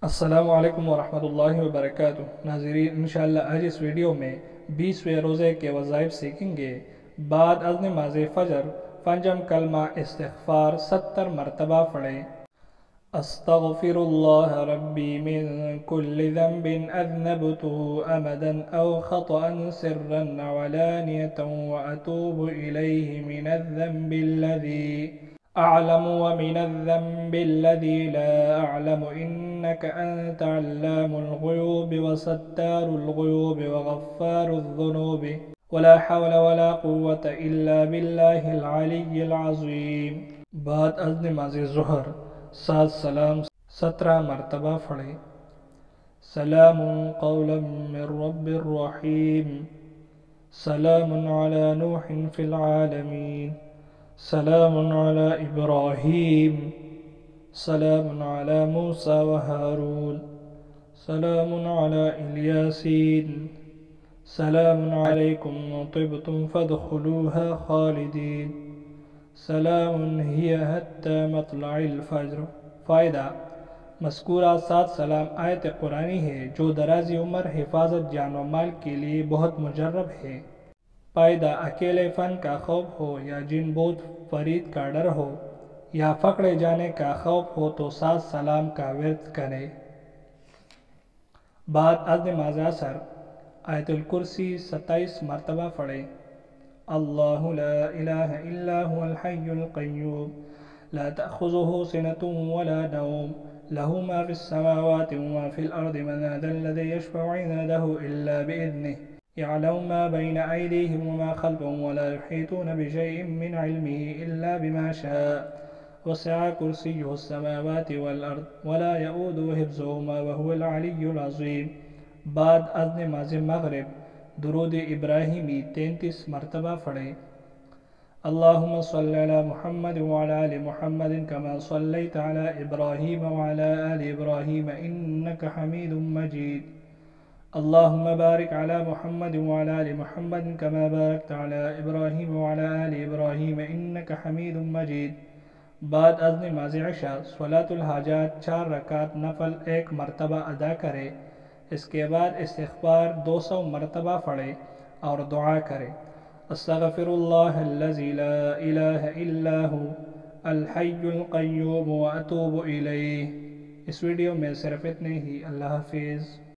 السلام علیکم ورحمۃ اللہ وبرکاتہ ناظرین، انشاءاللہ آج اس ویڈیو میں 20ویں روزے کے وظائف سیکھیں گے۔ بعد از نماز فجر پنجم کلمہ استغفار 70 مرتبہ پڑھیں۔ استغفر اللہ ربی من کل ذنب اذنبته امدا او خطأ سرا علانیة واتوب الیہ من الذنب الذی أعلم ومن الذنب الذي لا أعلم إنك أنت علام الغيوب وستار الغيوب وغفار الذنوب ولا حول ولا قوة إلا بالله العلي العظيم۔ بعد از نماز ظہر 7 سلام 17 مرتبہ پڑھیں۔ سلام قولا من رب الرحیم، سلام على نوح في العالمين، سلام على إبراهيم، سلام على موسى وهارون، سلام على الياسين، سلام عليكم طبتم فادخلوها خالدين، سلام هي حتى مطلع الفجر۔ فائدہ: مذکورہ 7 سلام آیت قرآنی ہے جو درازی عمر، حفاظت جان و مال کے لیے بہت مجرب ہے۔ فائدہ: اکیلے فن کا خوف ہو یا جن بوت فرید کا ڈر ہو یا پکڑے جانے کا خوف ہو تو 7 سلام کا ورد کرے۔ بعد از نماز عصر آیت الکرسی 27 مرتبہ پڑھیں۔ اللہ لا الہ الا هو الحی القیوم لا تأخذه سنة ولا نوم له ما في السماوات وما في الأرض من ذا الذي يشفع عنده إلا بإذنه يعلم ما بين أيديهم وما خلفهم ولا يحيطون بشيء من علمه إلا بما شاء وسع كرسيه السماوات والأرض ولا يؤوده حفظهما وهو العلي العظيم۔ بعد از نماز مغرب درود ابراہیمی 33 مرتبہ پڑھیں۔ اللهم صل على محمد وعلى آل محمد كما صليت على إبراهيم وعلى آل إبراهيم إنك حميد مجيد، اللهم بارك على محمد وعلى آل محمد كما باركت على إبراهيم وعلى آل إبراهيم إنك حميد مجيد۔ بعد از نماز عشاء صلاۃ الحاجات 4 رکعت نفل 1 مرتبہ ادا کرے۔ اس کے بعد استغفار 200 مرتبہ پڑھے اور دعا کرے۔ استغفر اللہ الذی لا الہ الا ہو الحی القیوم واتوب الیہ۔ اس ویڈیو میں صرف اتنے ہی۔ اللہ حافظ۔